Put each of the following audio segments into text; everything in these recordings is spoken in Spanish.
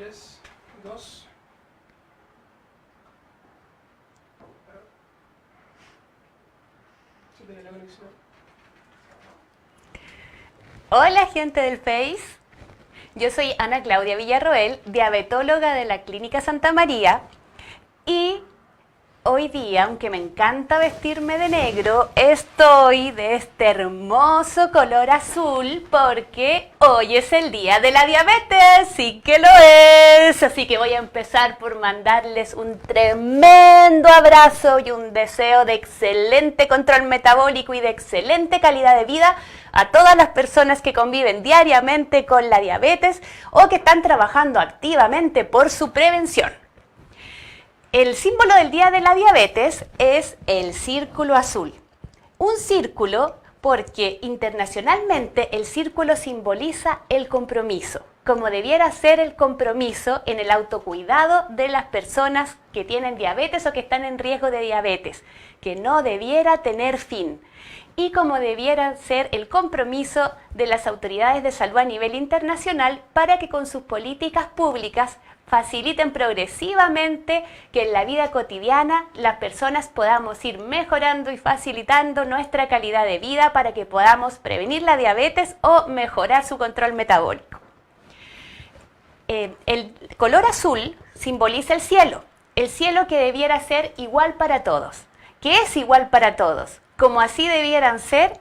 3, 2. Hola gente del Face, yo soy Ana Claudia Villarroel, diabetóloga de la Clínica Santa María, y hoy día, aunque me encanta vestirme de negro, estoy de este hermoso color azul porque hoy es el día de la diabetes, sí que lo es. Así que voy a empezar por mandarles un tremendo abrazo y un deseo de excelente control metabólico y de excelente calidad de vida a todas las personas que conviven diariamente con la diabetes o que están trabajando activamente por su prevención. El símbolo del Día de la Diabetes es el círculo azul. Un círculo porque internacionalmente el círculo simboliza el compromiso, como debiera ser el compromiso en el autocuidado de las personas que tienen diabetes o que están en riesgo de diabetes, que no debiera tener fin. Y como debiera ser el compromiso de las autoridades de salud a nivel internacional para que con sus políticas públicas faciliten progresivamente que en la vida cotidiana las personas podamos ir mejorando y facilitando nuestra calidad de vida para que podamos prevenir la diabetes o mejorar su control metabólico. El color azul simboliza el cielo que debiera ser igual para todos, que es igual para todos, como así debieran ser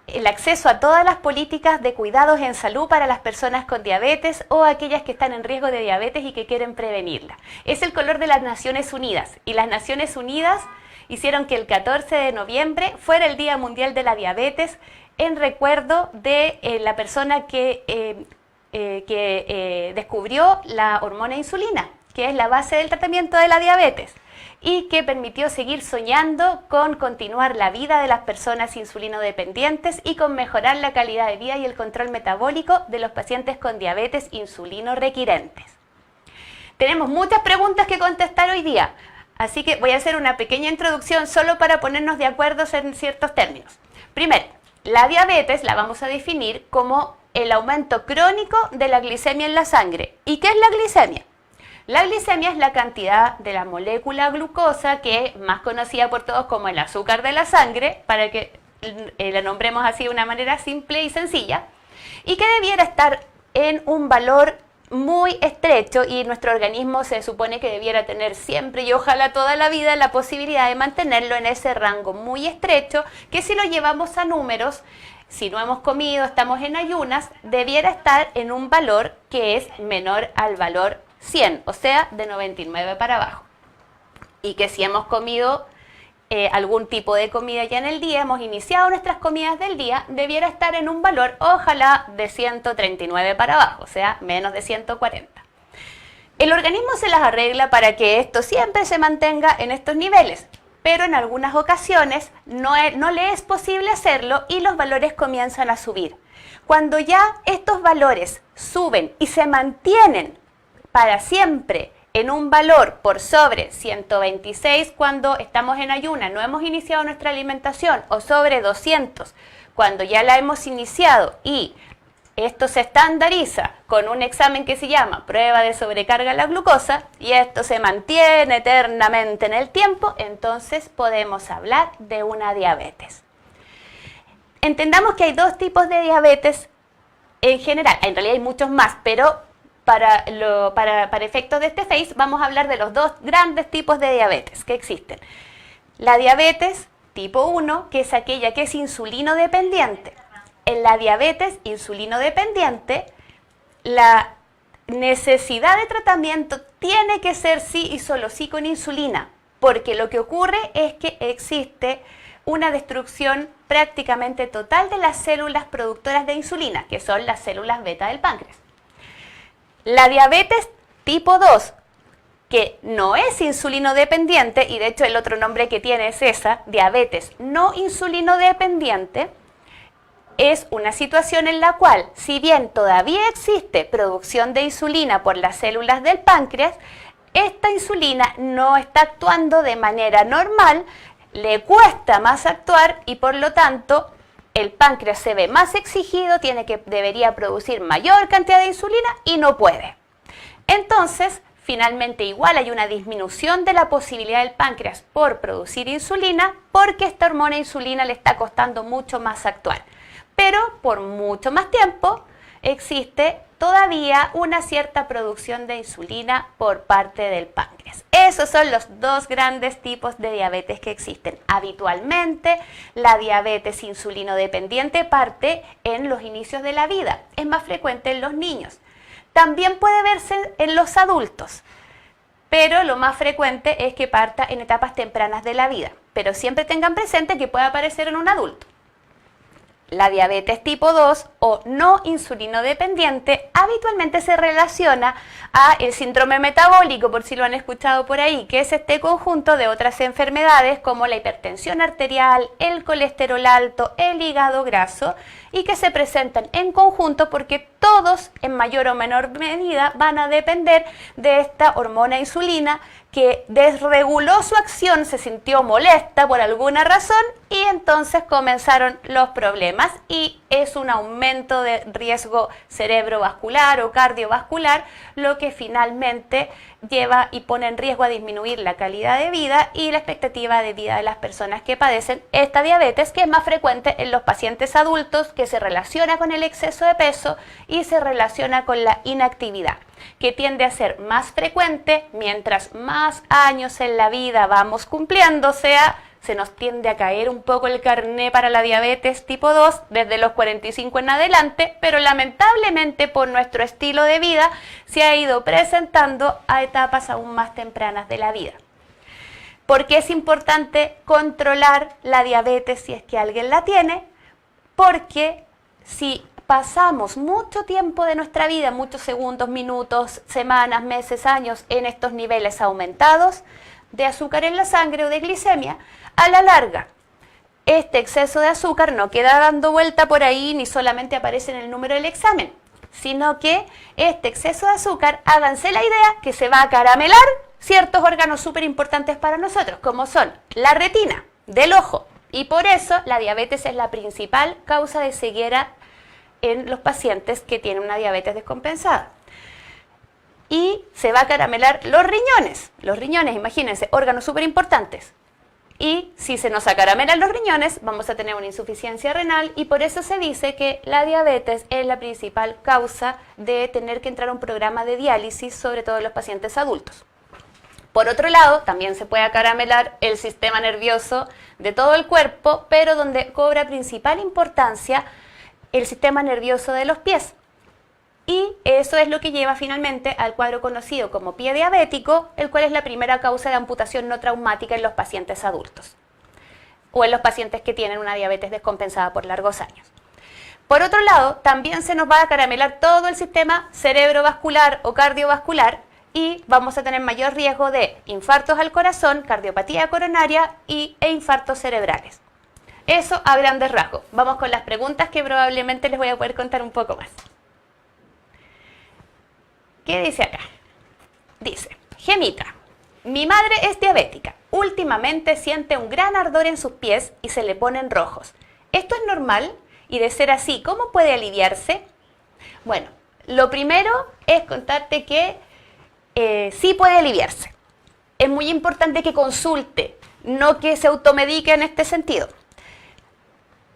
el acceso a todas las políticas de cuidados en salud para las personas con diabetes o aquellas que están en riesgo de diabetes y que quieren prevenirla. Es el color de las Naciones Unidas y las Naciones Unidas hicieron que el 14 de noviembre fuera el Día Mundial de la Diabetes en recuerdo de la persona que descubrió la hormona insulina, que es la base del tratamiento de la diabetes, y que permitió seguir soñando con continuar la vida de las personas insulinodependientes y con mejorar la calidad de vida y el control metabólico de los pacientes con diabetes insulino requirentes. Tenemos muchas preguntas que contestar hoy día, así que voy a hacer una pequeña introducción solo para ponernos de acuerdo en ciertos términos. Primero, la diabetes la vamos a definir como el aumento crónico de la glicemia en la sangre. ¿Y qué es la glicemia? La glicemia es la cantidad de la molécula glucosa, que es más conocida por todos como el azúcar de la sangre, para que la nombremos así de una manera simple y sencilla, y que debiera estar en un valor muy estrecho, y nuestro organismo se supone que debiera tener siempre y ojalá toda la vida la posibilidad de mantenerlo en ese rango muy estrecho, que si lo llevamos a números, si no hemos comido, estamos en ayunas, debiera estar en un valor que es menor al valor 100, o sea, de 99 para abajo. Y que si hemos comido algún tipo de comida ya en el día, hemos iniciado nuestras comidas del día, debiera estar en un valor, ojalá, de 139 para abajo, o sea, menos de 140. El organismo se las arregla para que esto siempre se mantenga en estos niveles, pero en algunas ocasiones no le es posible hacerlo y los valores comienzan a subir. Cuando ya estos valores suben y se mantienen para siempre en un valor por sobre 126 cuando estamos en ayuna, no hemos iniciado nuestra alimentación, o sobre 200 cuando ya la hemos iniciado, y esto se estandariza con un examen que se llama prueba de sobrecarga a la glucosa, y esto se mantiene eternamente en el tiempo, entonces podemos hablar de una diabetes. Entendamos que hay dos tipos de diabetes en general, en realidad hay muchos más, pero para efectos de este Face vamos a hablar de los dos grandes tipos de diabetes que existen. La diabetes tipo 1, que es aquella que es insulino dependiente. En la diabetes insulino dependiente, la necesidad de tratamiento tiene que ser sí y solo sí con insulina, porque lo que ocurre es que existe una destrucción prácticamente total de las células productoras de insulina, que son las células beta del páncreas. La diabetes tipo 2, que no es insulino dependiente, y de hecho el otro nombre que tiene es esa, diabetes no insulino dependiente, es una situación en la cual, si bien todavía existe producción de insulina por las células del páncreas, esta insulina no está actuando de manera normal, le cuesta más actuar y por lo tanto el páncreas se ve más exigido, debería producir mayor cantidad de insulina y no puede. Entonces, finalmente igual hay una disminución de la posibilidad del páncreas por producir insulina porque esta hormona insulina le está costando mucho más actuar. Pero por mucho más tiempo existe todavía una cierta producción de insulina por parte del páncreas. Esos son los dos grandes tipos de diabetes que existen. Habitualmente, la diabetes insulinodependiente parte en los inicios de la vida. Es más frecuente en los niños. También puede verse en los adultos, pero lo más frecuente es que parta en etapas tempranas de la vida. Pero siempre tengan presente que puede aparecer en un adulto. La diabetes tipo 2 o no insulinodependiente habitualmente se relaciona a el síndrome metabólico, por si lo han escuchado por ahí, que es este conjunto de otras enfermedades como la hipertensión arterial, el colesterol alto, el hígado graso, y que se presentan en conjunto porque todos en mayor o menor medida van a depender de esta hormona insulina que desreguló su acción, se sintió molesta por alguna razón y entonces comenzaron los problemas y es un aumento de riesgo cerebrovascular o cardiovascular lo que finalmente lleva y pone en riesgo a disminuir la calidad de vida y la expectativa de vida de las personas que padecen esta diabetes, que es más frecuente en los pacientes adultos, que se relaciona con el exceso de peso y se relaciona con la inactividad, que tiende a ser más frecuente mientras más años en la vida vamos cumpliendo, o sea, se nos tiende a caer un poco el carné para la diabetes tipo 2 desde los 45 en adelante, pero lamentablemente por nuestro estilo de vida se ha ido presentando a etapas aún más tempranas de la vida. ¿Por qué es importante controlar la diabetes si es que alguien la tiene? Porque si pasamos mucho tiempo de nuestra vida, muchos segundos, minutos, semanas, meses, años en estos niveles aumentados de azúcar en la sangre o de glicemia, a la larga, este exceso de azúcar no queda dando vuelta por ahí ni solamente aparece en el número del examen, sino que este exceso de azúcar, háganse la idea que se va a caramelar ciertos órganos súper importantes para nosotros, como son la retina del ojo, y por eso la diabetes es la principal causa de ceguera en los pacientes que tienen una diabetes descompensada. Y se va a caramelar los riñones, imagínense, órganos súper importantes. Y si se nos acaramelan los riñones, vamos a tener una insuficiencia renal y por eso se dice que la diabetes es la principal causa de tener que entrar a un programa de diálisis, sobre todo en los pacientes adultos. Por otro lado, también se puede acaramelar el sistema nervioso de todo el cuerpo, pero donde cobra principal importancia el sistema nervioso de los pies. Y eso es lo que lleva finalmente al cuadro conocido como pie diabético, el cual es la primera causa de amputación no traumática en los pacientes adultos o en los pacientes que tienen una diabetes descompensada por largos años. Por otro lado, también se nos va a caramelar todo el sistema cerebrovascular o cardiovascular y vamos a tener mayor riesgo de infartos al corazón, cardiopatía coronaria e infartos cerebrales. Eso a grandes rasgos. Vamos con las preguntas que probablemente les voy a poder contar un poco más. ¿Qué dice acá? Dice, Gemita, mi madre es diabética. Últimamente siente un gran ardor en sus pies y se le ponen rojos. ¿Esto es normal? Y de ser así, ¿cómo puede aliviarse? Bueno, lo primero es contarte que sí puede aliviarse. Es muy importante que consulte, no que se automedique en este sentido.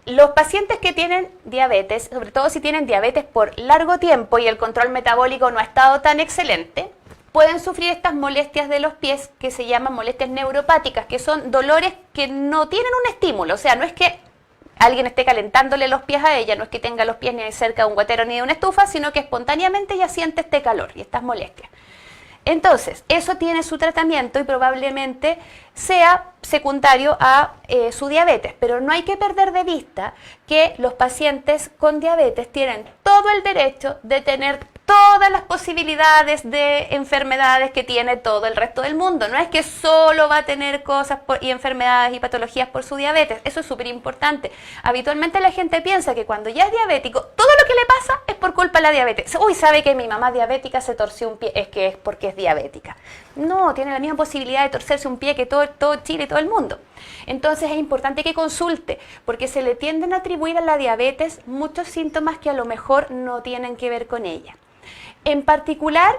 Los pacientes que tienen diabetes, sobre todo si tienen diabetes por largo tiempo y el control metabólico no ha estado tan excelente, pueden sufrir estas molestias de los pies que se llaman molestias neuropáticas, que son dolores que no tienen un estímulo. O sea, no es que alguien esté calentándole los pies a ella, no es que tenga los pies ni cerca de un guatero ni de una estufa, sino que espontáneamente ella siente este calor y estas molestias. Entonces, eso tiene su tratamiento y probablemente sea secundario a su diabetes, pero no hay que perder de vista que los pacientes con diabetes tienen todo el derecho de tener todas las posibilidades de enfermedades que tiene todo el resto del mundo. No es que solo va a tener cosas y enfermedades y patologías por su diabetes. Eso es súper importante. Habitualmente la gente piensa que cuando ya es diabético, todo lo que le pasa es por culpa de la diabetes. Uy, sabe que mi mamá diabética se torció un pie, es que es porque es diabética. No, tiene la misma posibilidad de torcerse un pie que todo Chile y todo el mundo. Entonces es importante que consulte, porque se le tienden a atribuir a la diabetes muchos síntomas que a lo mejor no tienen que ver con ella. En particular,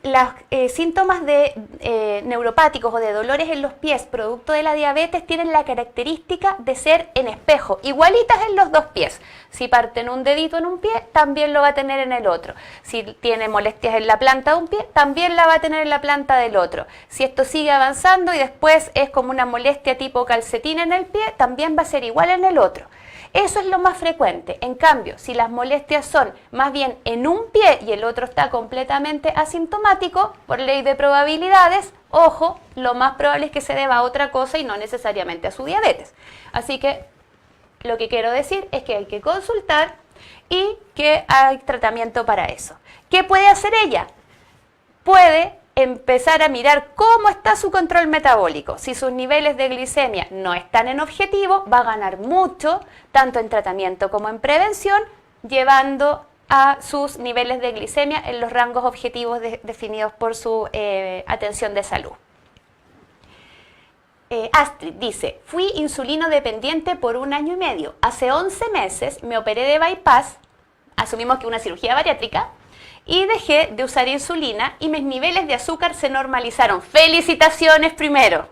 los síntomas de neuropáticos o de dolores en los pies producto de la diabetes tienen la característica de ser en espejo, igualitas en los dos pies. Si parten un dedito en un pie, también lo va a tener en el otro. Si tiene molestias en la planta de un pie, también la va a tener en la planta del otro. Si esto sigue avanzando y después es como una molestia tipo calcetín en el pie, también va a ser igual en el otro. Eso es lo más frecuente. En cambio, si las molestias son más bien en un pie y el otro está completamente asintomático, por ley de probabilidades, ojo, lo más probable es que se deba a otra cosa y no necesariamente a su diabetes. Así que lo que quiero decir es que hay que consultar y que hay tratamiento para eso. ¿Qué puede hacer ella? Puede empezar a mirar cómo está su control metabólico. Si sus niveles de glicemia no están en objetivo, va a ganar mucho, tanto en tratamiento como en prevención, llevando a sus niveles de glicemia en los rangos objetivos definidos por su atención de salud. Astrid dice, fui insulino dependiente por 1 año y medio. Hace 11 meses me operé de bypass, asumimos que una cirugía bariátrica, y dejé de usar insulina y mis niveles de azúcar se normalizaron. ¡Felicitaciones primero!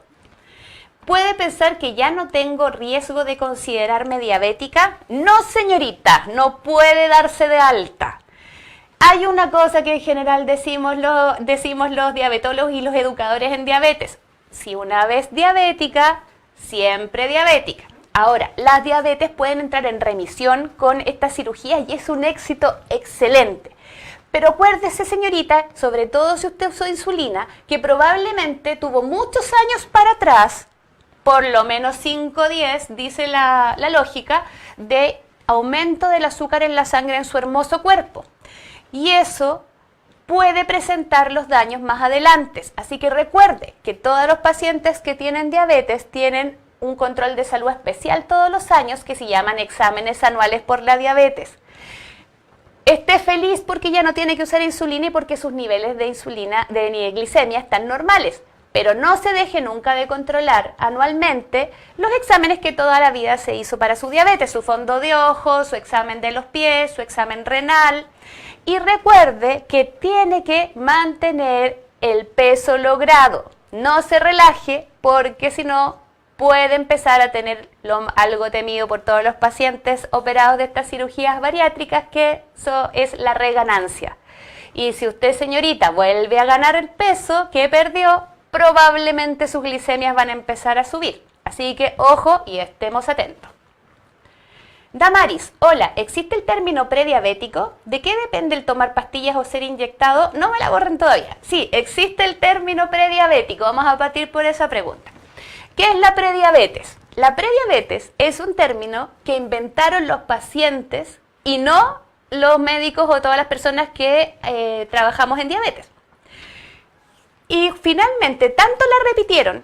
¿Puede pensar que ya no tengo riesgo de considerarme diabética? No, señorita, no puede darse de alta. Hay una cosa que en general decimos los diabetólogos y los educadores en diabetes. Si una vez diabética, siempre diabética. Ahora, las diabetes pueden entrar en remisión con esta cirugía y es un éxito excelente. Pero acuérdese, señorita, sobre todo si usted usó insulina, que probablemente tuvo muchos años para atrás, por lo menos 5 o 10, dice la lógica, de aumento del azúcar en la sangre en su hermoso cuerpo. Y eso puede presentar los daños más adelante. Así que recuerde que todos los pacientes que tienen diabetes tienen un control de salud especial todos los años que se llaman exámenes anuales por la diabetes. Esté feliz porque ya no tiene que usar insulina y porque sus niveles de insulina, de glicemia están normales. Pero no se deje nunca de controlar anualmente los exámenes que toda la vida se hizo para su diabetes, su fondo de ojos, su examen de los pies, su examen renal. Y recuerde que tiene que mantener el peso logrado. No se relaje porque si no puede empezar a tener algo temido por todos los pacientes operados de estas cirugías bariátricas, que eso es la reganancia. Y si usted, señorita, vuelve a ganar el peso que perdió, probablemente sus glicemias van a empezar a subir. Así que ojo y estemos atentos. Damaris, hola, ¿existe el término prediabético? ¿De qué depende el tomar pastillas o ser inyectado? No me la borren todavía. Sí, existe el término prediabético. Vamos a partir por esa pregunta. ¿Qué es la prediabetes? La prediabetes es un término que inventaron los pacientes y no los médicos o todas las personas que trabajamos en diabetes. Y finalmente, tanto la repitieron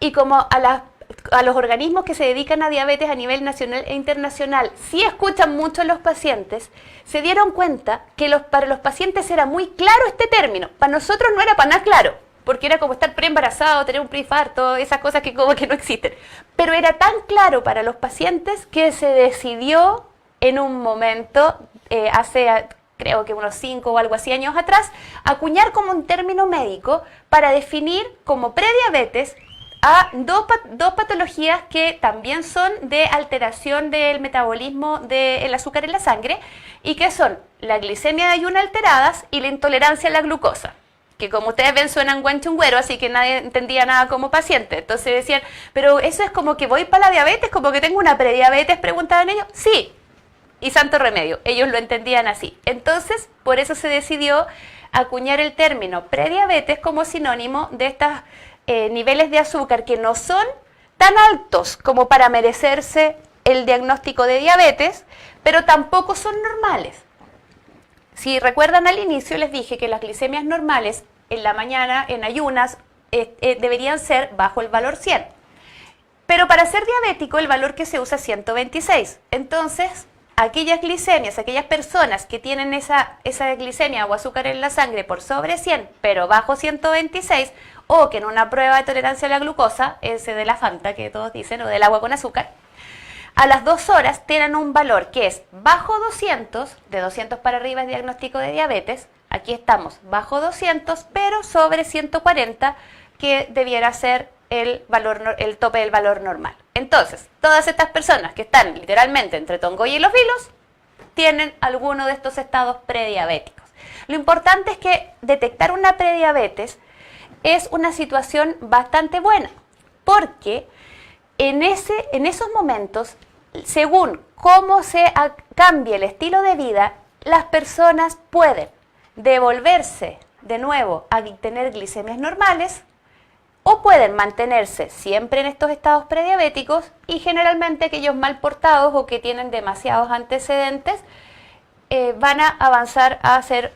y como a los organismos que se dedican a diabetes a nivel nacional e internacional sí escuchan mucho a los pacientes, se dieron cuenta que para los pacientes era muy claro este término. Para nosotros no era para nada claro, porque era como estar preembarazado, tener un preinfarto, esas cosas que como que no existen. Pero era tan claro para los pacientes que se decidió en un momento, hace creo que unos 5 o algo así años atrás, acuñar como un término médico para definir como prediabetes a dos patologías que también son de alteración del metabolismo del azúcar en la sangre y que son la glicemia de ayuno alteradas y la intolerancia a la glucosa, que como ustedes ven suenan guanchungüero, así que nadie entendía nada como paciente. Entonces decían, pero eso es como que voy para la diabetes, como que tengo una prediabetes, preguntaban ellos. Sí, y santo remedio, ellos lo entendían así. Entonces, por eso se decidió acuñar el término prediabetes como sinónimo de estos niveles de azúcar que no son tan altos como para merecerse el diagnóstico de diabetes, pero tampoco son normales. Si recuerdan al inicio les dije que las glicemias normales en la mañana, en ayunas, deberían ser bajo el valor 100. Pero para ser diabético el valor que se usa es 126. Entonces, aquellas glicemias, aquellas personas que tienen esa glicemia o azúcar en la sangre por sobre 100, pero bajo 126, o que en una prueba de tolerancia a la glucosa, ese de la Fanta que todos dicen, o del agua con azúcar, a las 2 horas tienen un valor que es bajo 200, de 200 para arriba es diagnóstico de diabetes, Aquí estamos bajo 200, pero sobre 140, que debiera ser el tope del valor normal. Entonces, todas estas personas que están literalmente entre Tongoy y Los Vilos tienen alguno de estos estados prediabéticos. Lo importante es que detectar una prediabetes es una situación bastante buena, porque en esos momentos, según cómo se cambie el estilo de vida, las personas pueden devolverse de nuevo a tener glicemias normales o pueden mantenerse siempre en estos estados prediabéticos, y generalmente aquellos mal portados o que tienen demasiados antecedentes van a avanzar a hacer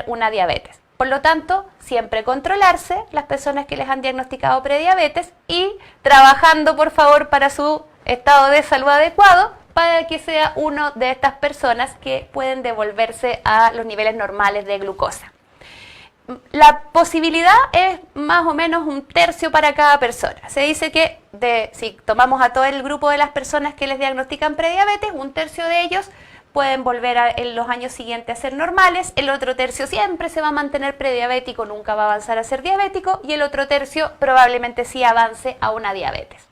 una diabetes. Por lo tanto, siempre controlarse las personas que les han diagnosticado prediabetes y trabajando, por favor, para su estado de salud adecuado, para que sea uno de estas personas que pueden devolverse a los niveles normales de glucosa. La posibilidad es más o menos 1/3 para cada persona. Se dice que si tomamos a todo el grupo de las personas que les diagnostican prediabetes, 1/3 de ellos pueden volver en los años siguientes a ser normales, el otro tercio siempre se va a mantener prediabético, nunca va a avanzar a ser diabético, y el otro tercio probablemente sí avance a una diabetes.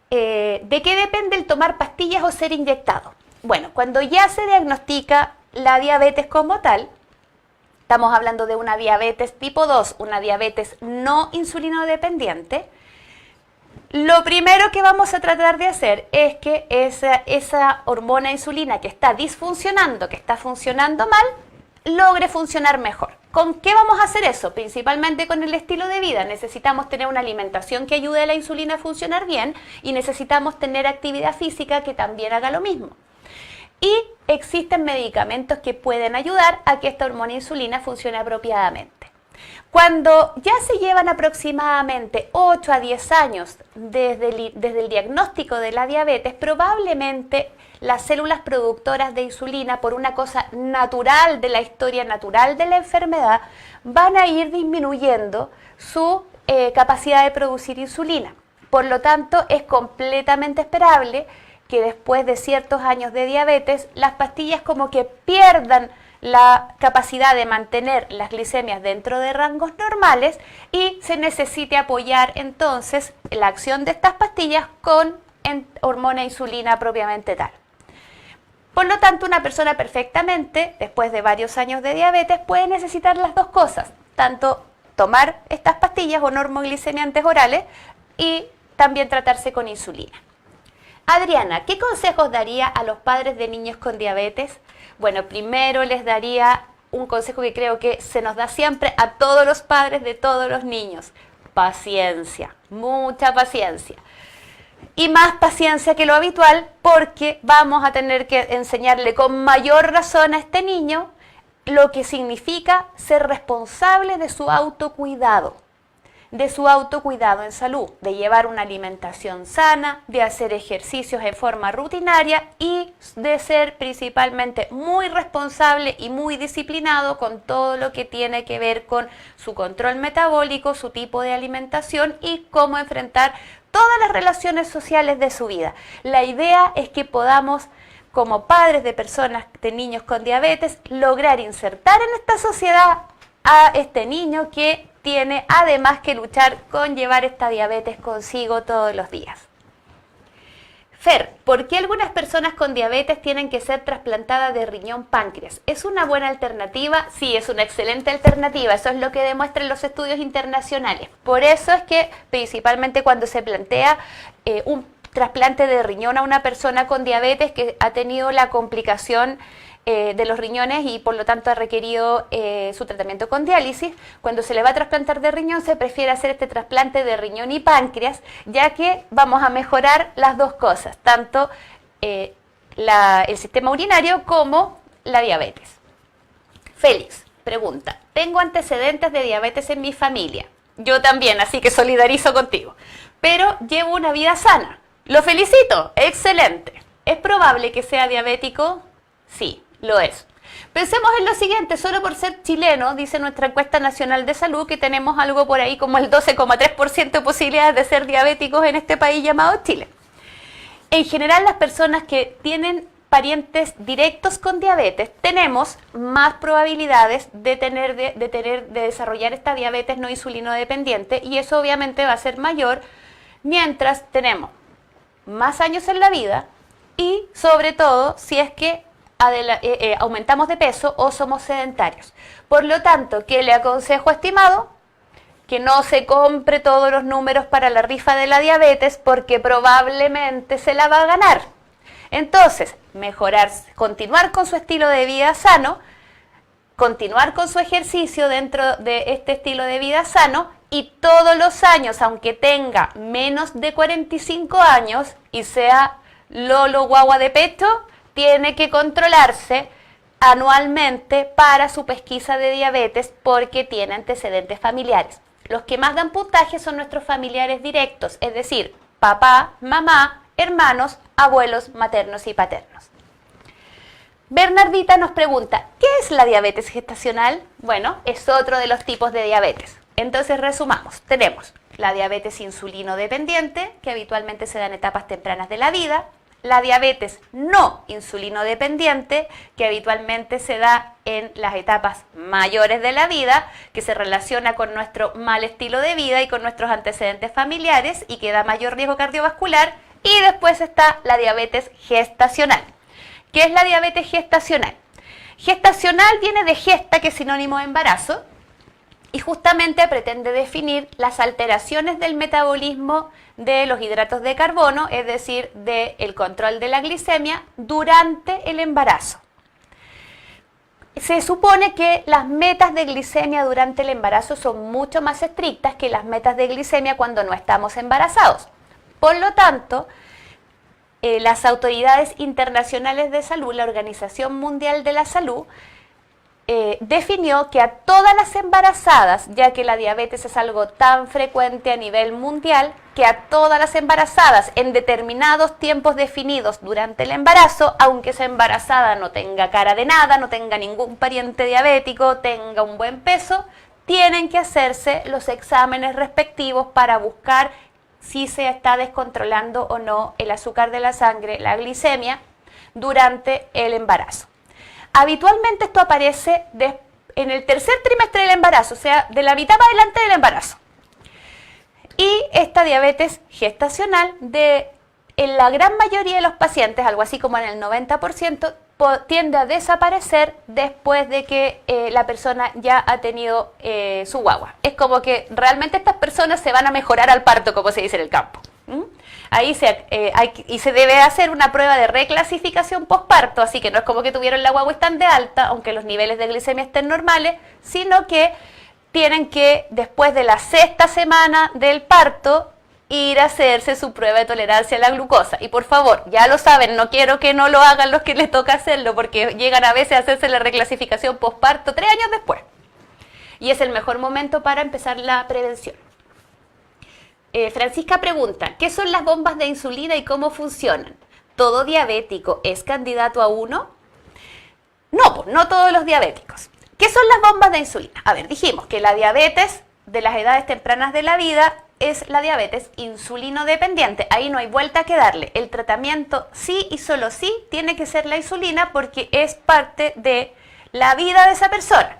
¿De qué depende el tomar pastillas o ser inyectado? Bueno, cuando ya se diagnostica la diabetes como tal, estamos hablando de una diabetes tipo 2, una diabetes no insulinodependiente. Lo primero que vamos a tratar de hacer es que esa hormona insulina que está disfuncionando, que está funcionando mal, logre funcionar mejor. ¿Con qué vamos a hacer eso? Principalmente con el estilo de vida. Necesitamos tener una alimentación que ayude a la insulina a funcionar bien y necesitamos tener actividad física que también haga lo mismo. Y existen medicamentos que pueden ayudar a que esta hormona insulina funcione apropiadamente. Cuando ya se llevan aproximadamente 8 a 10 años desde el diagnóstico de la diabetes, probablemente las células productoras de insulina, por una cosa natural de la historia natural de la enfermedad, van a ir disminuyendo su capacidad de producir insulina. Por lo tanto, es completamente esperable que después de ciertos años de diabetes, las pastillas como que pierdan la capacidad de mantener las glicemias dentro de rangos normales y se necesite apoyar entonces la acción de estas pastillas con hormona insulina propiamente tal. Por lo tanto, una persona perfectamente, después de varios años de diabetes, puede necesitar las dos cosas, tanto tomar estas pastillas o normoglicemiantes orales y también tratarse con insulina. Adriana, ¿qué consejos daría a los padres de niños con diabetes? Bueno, primero les daría un consejo que creo que se nos da siempre a todos los padres de todos los niños. Paciencia, mucha paciencia. Y más paciencia que lo habitual, porque vamos a tener que enseñarle con mayor razón a este niño lo que significa ser responsable de su autocuidado. En salud, de llevar una alimentación sana, de hacer ejercicios en forma rutinaria y de ser principalmente muy responsable y muy disciplinado con todo lo que tiene que ver con su control metabólico, su tipo de alimentación y cómo enfrentar todas las relaciones sociales de su vida. La idea es que podamos, como padres de personas, de niños con diabetes, lograr insertar en esta sociedad a este niño que tiene además que luchar con llevar esta diabetes consigo todos los días. Fer, ¿por qué algunas personas con diabetes tienen que ser trasplantadas de riñón-páncreas? ¿Es una buena alternativa? Sí, es una excelente alternativa. Eso es lo que demuestran los estudios internacionales. Por eso es que principalmente cuando se plantea un trasplante de riñón a una persona con diabetes que ha tenido la complicación de los riñones y por lo tanto ha requerido su tratamiento con diálisis, cuando se le va a trasplantar de riñón se prefiere hacer este trasplante de riñón y páncreas, ya que vamos a mejorar las dos cosas, tanto el sistema urinario como la diabetes. Félix pregunta, tengo antecedentes de diabetes en mi familia. Yo también, así que solidarizo contigo, pero llevo una vida sana. Lo felicito, excelente. ¿Es probable que sea diabético? Sí, lo es. Pensemos en lo siguiente, solo por ser chileno, dice nuestra encuesta nacional de salud, que tenemos algo por ahí como el 12,3% de posibilidades de ser diabéticos en este país llamado Chile. En general, las personas que tienen parientes directos con diabetes, tenemos más probabilidades de desarrollar esta diabetes no insulino dependiente, y eso obviamente va a ser mayor mientras tenemos más años en la vida y sobre todo si es que aumentamos de peso o somos sedentarios. Por lo tanto, ¿qué le aconsejo, estimado? Que no se compre todos los números para la rifa de la diabetes, porque probablemente se la va a ganar. Entonces, mejorar, continuar con su estilo de vida sano, continuar con su ejercicio dentro de este estilo de vida sano, y todos los años, aunque tenga menos de 45 años y sea lolo guagua de pecho, tiene que controlarse anualmente para su pesquisa de diabetes, porque tiene antecedentes familiares. Los que más dan puntaje son nuestros familiares directos, es decir, papá, mamá, hermanos, abuelos maternos y paternos. Bernardita nos pregunta, ¿qué es la diabetes gestacional? Bueno, es otro de los tipos de diabetes. Entonces resumamos, tenemos la diabetes insulino dependiente, que habitualmente se da en etapas tempranas de la vida, la diabetes no insulino dependiente, que habitualmente se da en las etapas mayores de la vida, que se relaciona con nuestro mal estilo de vida y con nuestros antecedentes familiares y que da mayor riesgo cardiovascular, y después está la diabetes gestacional. ¿Qué es la diabetes gestacional? Gestacional viene de gesta, que es sinónimo de embarazo, y justamente pretende definir las alteraciones del metabolismo de los hidratos de carbono, es decir, del control de la glicemia durante el embarazo. Se supone que las metas de glicemia durante el embarazo son mucho más estrictas que las metas de glicemia cuando no estamos embarazados. Por lo tanto, las autoridades internacionales de salud, la Organización Mundial de la Salud, definió que a todas las embarazadas, ya que la diabetes es algo tan frecuente a nivel mundial, que a todas las embarazadas en determinados tiempos definidos durante el embarazo, aunque esa embarazada no tenga cara de nada, no tenga ningún pariente diabético, tenga un buen peso, tienen que hacerse los exámenes respectivos para buscar si se está descontrolando o no el azúcar de la sangre, la glicemia, durante el embarazo. Habitualmente esto aparece en el tercer trimestre del embarazo, o sea, de la mitad para adelante del embarazo. Y esta diabetes gestacional, en la gran mayoría de los pacientes, algo así como en el 90%, tiende a desaparecer después de que la persona ya ha tenido su guagua. Es como que realmente estas personas se van a mejorar al parto, como se dice en el campo. Ahí se debe hacer una prueba de reclasificación posparto, así que no es como que tuvieron la guagua y están de alta, aunque los niveles de glicemia estén normales, sino que tienen que, después de la sexta semana del parto, ir a hacerse su prueba de tolerancia a la glucosa. Y por favor, ya lo saben, no quiero que no lo hagan los que les toca hacerlo, porque llegan a veces a hacerse la reclasificación posparto 3 años después. Y es el mejor momento para empezar la prevención. Francisca pregunta, ¿qué son las bombas de insulina y cómo funcionan? ¿Todo diabético es candidato a uno? No, pues no todos los diabéticos. ¿Qué son las bombas de insulina? A ver, dijimos que la diabetes de las edades tempranas de la vida es la diabetes insulino dependiente. Ahí no hay vuelta que darle. El tratamiento sí y solo sí tiene que ser la insulina, porque es parte de la vida de esa persona.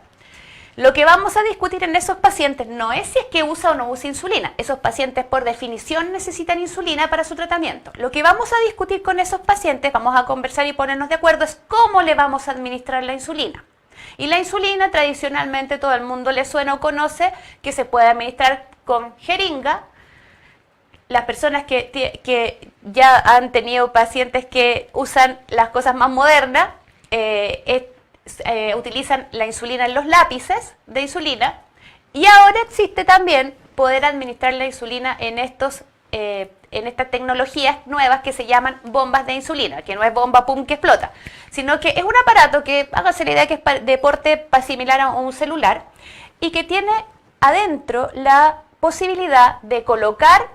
Lo que vamos a discutir en esos pacientes no es si es que usa o no usa insulina. Esos pacientes por definición necesitan insulina para su tratamiento. Lo que vamos a discutir con esos pacientes, vamos a conversar y ponernos de acuerdo, es cómo le vamos a administrar la insulina. Y la insulina tradicionalmente todo el mundo le suena o conoce que se puede administrar con jeringa. Las personas que ya han tenido pacientes que usan las cosas más modernas, utilizan la insulina en los lápices de insulina, y ahora existe también poder administrar la insulina en estas tecnologías nuevas que se llaman bombas de insulina, que no es bomba pum que explota, sino que es un aparato que, hágase la idea que es de porte similar a un celular, y que tiene adentro la posibilidad de colocar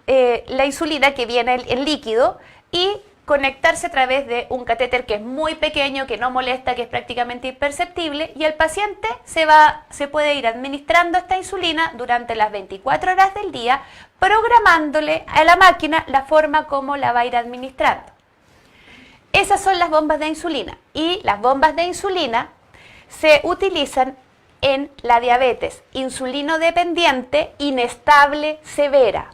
la insulina que viene en líquido y conectarse a través de un catéter que es muy pequeño, que no molesta, que es prácticamente imperceptible, y el paciente se puede ir administrando esta insulina durante las 24 horas del día, programándole a la máquina la forma como la va a ir administrando. Esas son las bombas de insulina, y las bombas de insulina se utilizan en la diabetes insulino dependiente inestable severa,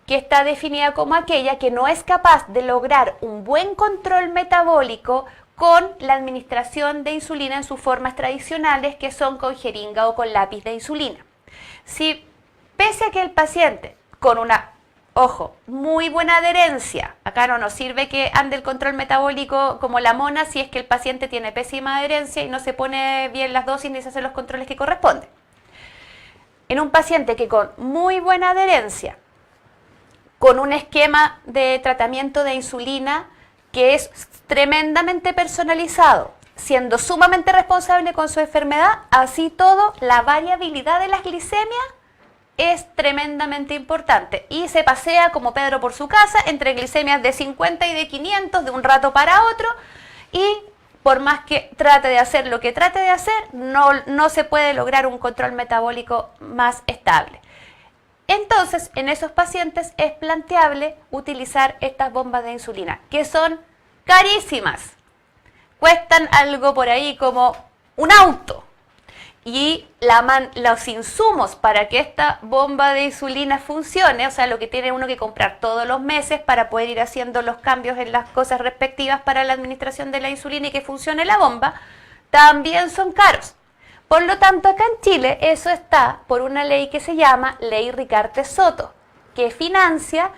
que está definida como aquella que no es capaz de lograr un buen control metabólico con la administración de insulina en sus formas tradicionales, que son con jeringa o con lápiz de insulina. Si pese a que el paciente con una, ojo, muy buena adherencia, acá no nos sirve que ande el control metabólico como la mona si es que el paciente tiene pésima adherencia y no se pone bien las dosis ni se hacen los controles que corresponden. En un paciente que con muy buena adherencia, con un esquema de tratamiento de insulina que es tremendamente personalizado, siendo sumamente responsable con su enfermedad, así todo, la variabilidad de las glicemias es tremendamente importante y se pasea como Pedro por su casa entre glicemias de 50 y de 500 de un rato para otro, y por más que trate de hacer lo que trate de hacer, no se puede lograr un control metabólico más estable. Entonces, en esos pacientes es planteable utilizar estas bombas de insulina, que son carísimas. Cuestan algo por ahí como un auto. Y los insumos para que esta bomba de insulina funcione, o sea, lo que tiene uno que comprar todos los meses para poder ir haciendo los cambios en las cosas respectivas para la administración de la insulina y que funcione la bomba, también son caros. Por lo tanto, acá en Chile eso está por una ley que se llama Ley Ricarte-Soto, que financia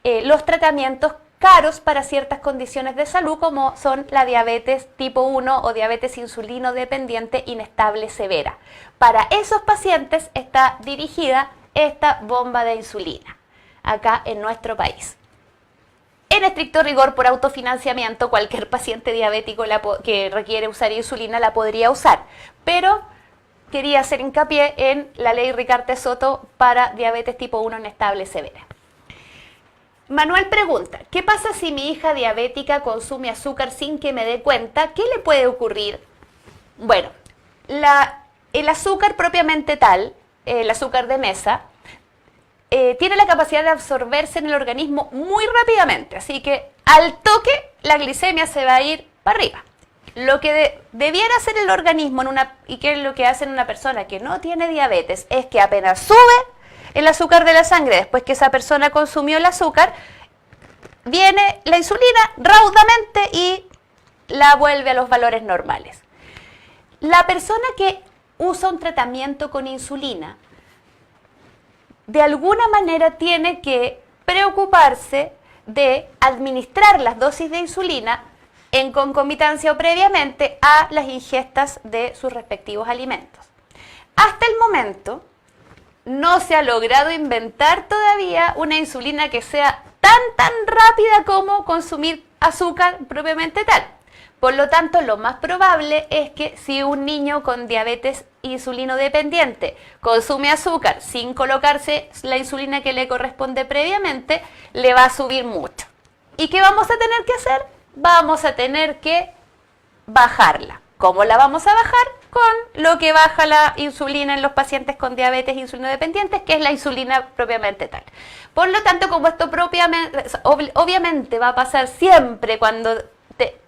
los tratamientos caros para ciertas condiciones de salud, como son la diabetes tipo 1 o diabetes insulino dependiente inestable severa. Para esos pacientes está dirigida esta bomba de insulina, acá en nuestro país. En estricto rigor, por autofinanciamiento, cualquier paciente diabético que requiere usar insulina la podría usar, pero quería hacer hincapié en la ley Ricarte-Soto para diabetes tipo 1 inestable severa. Manuel pregunta, ¿qué pasa si mi hija diabética consume azúcar sin que me dé cuenta? ¿Qué le puede ocurrir? Bueno, el azúcar propiamente tal, el azúcar de mesa, tiene la capacidad de absorberse en el organismo muy rápidamente, así que al toque la glicemia se va a ir para arriba. Lo que debiera hacer el organismo y que es lo que hace en una persona que no tiene diabetes, es que apenas sube el azúcar de la sangre, después que esa persona consumió el azúcar, viene la insulina raudamente y la vuelve a los valores normales. La persona que usa un tratamiento con insulina, de alguna manera tiene que preocuparse de administrar las dosis de insulina en concomitancia o previamente a las ingestas de sus respectivos alimentos. Hasta el momento no se ha logrado inventar todavía una insulina que sea tan rápida como consumir azúcar propiamente tal. Por lo tanto, lo más probable es que si un niño con diabetes insulino dependiente consume azúcar sin colocarse la insulina que le corresponde previamente, le va a subir mucho. ¿Y qué vamos a tener que hacer? Vamos a tener que bajarla. ¿Cómo la vamos a bajar? Con lo que baja la insulina en los pacientes con diabetes insulino dependientes, que es la insulina propiamente tal. Por lo tanto, como esto obviamente va a pasar siempre cuando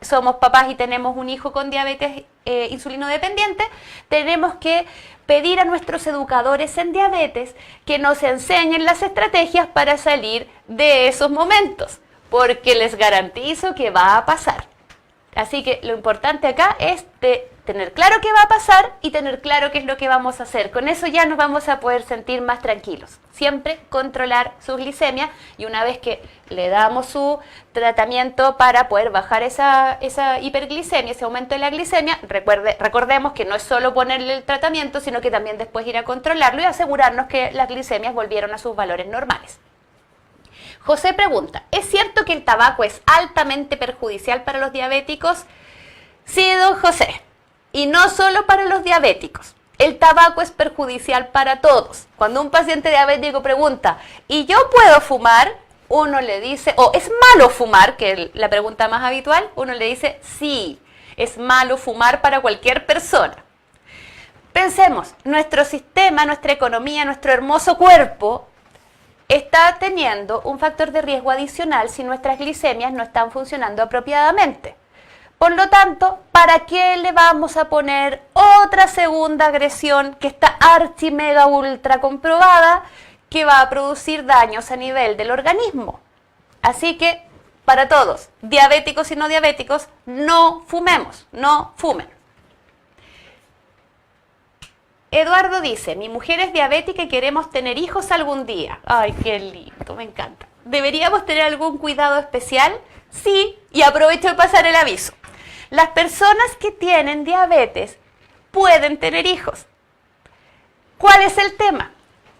somos papás y tenemos un hijo con diabetes insulino dependiente, tenemos que pedir a nuestros educadores en diabetes que nos enseñen las estrategias para salir de esos momentos, porque les garantizo que va a pasar. Así que lo importante acá es tener claro qué va a pasar y tener claro qué es lo que vamos a hacer. Con eso ya nos vamos a poder sentir más tranquilos. Siempre controlar su glicemia, y una vez que le damos su tratamiento para poder bajar esa hiperglicemia, ese aumento de la glicemia, recordemos que no es solo ponerle el tratamiento, sino que también después ir a controlarlo y asegurarnos que las glicemias volvieron a sus valores normales. José pregunta, ¿es cierto que el tabaco es altamente perjudicial para los diabéticos? Sí, don José, y no solo para los diabéticos. El tabaco es perjudicial para todos. Cuando un paciente diabético pregunta, ¿y yo puedo fumar? Uno le dice, o ¿es malo fumar? Que es la pregunta más habitual. Uno le dice, sí, es malo fumar para cualquier persona. Pensemos, nuestro sistema, nuestra economía, nuestro hermoso cuerpo está teniendo un factor de riesgo adicional si nuestras glicemias no están funcionando apropiadamente. Por lo tanto, ¿para qué le vamos a poner otra segunda agresión que está archi mega ultra comprobada que va a producir daños a nivel del organismo? Así que, para todos, diabéticos y no diabéticos, no fumemos, no fumen. Eduardo dice, mi mujer es diabética y queremos tener hijos algún día. Ay, qué lindo, me encanta. ¿Deberíamos tener algún cuidado especial? Sí, y aprovecho de pasar el aviso. Las personas que tienen diabetes pueden tener hijos. ¿Cuál es el tema?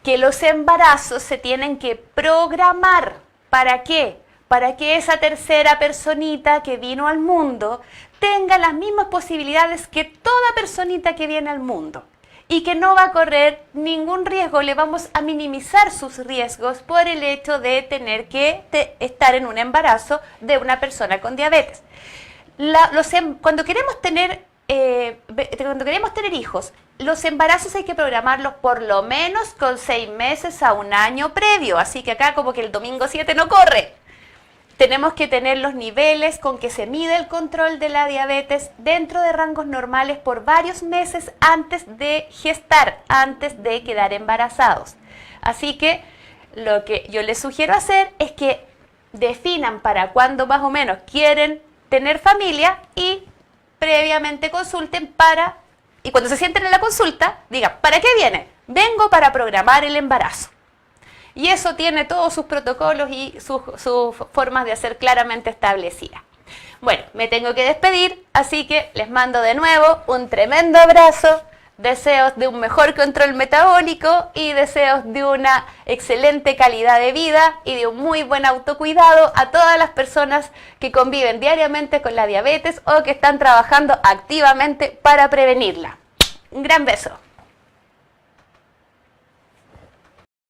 Que los embarazos se tienen que programar. ¿Para qué? Para que esa tercera personita que vino al mundo tenga las mismas posibilidades que toda personita que viene al mundo y que no va a correr ningún riesgo. Le vamos a minimizar sus riesgos por el hecho de tener que estar en un embarazo de una persona con diabetes. Cuando queremos tener hijos, los embarazos hay que programarlos por lo menos con 6 meses a 1 año previo, así que acá como que el domingo 7 no corre. Tenemos que tener los niveles con que se mide el control de la diabetes dentro de rangos normales por varios meses antes de gestar, antes de quedar embarazados. Así que lo que yo les sugiero hacer es que definan para cuándo más o menos quieren tener familia y previamente consulten y cuando se sienten en la consulta, digan, ¿para qué viene? Vengo para programar el embarazo. Y eso tiene todos sus protocolos y sus formas de hacer claramente establecidas. Bueno, me tengo que despedir, así que les mando de nuevo un tremendo abrazo, deseos de un mejor control metabólico y deseos de una excelente calidad de vida y de un muy buen autocuidado a todas las personas que conviven diariamente con la diabetes o que están trabajando activamente para prevenirla. Un gran beso.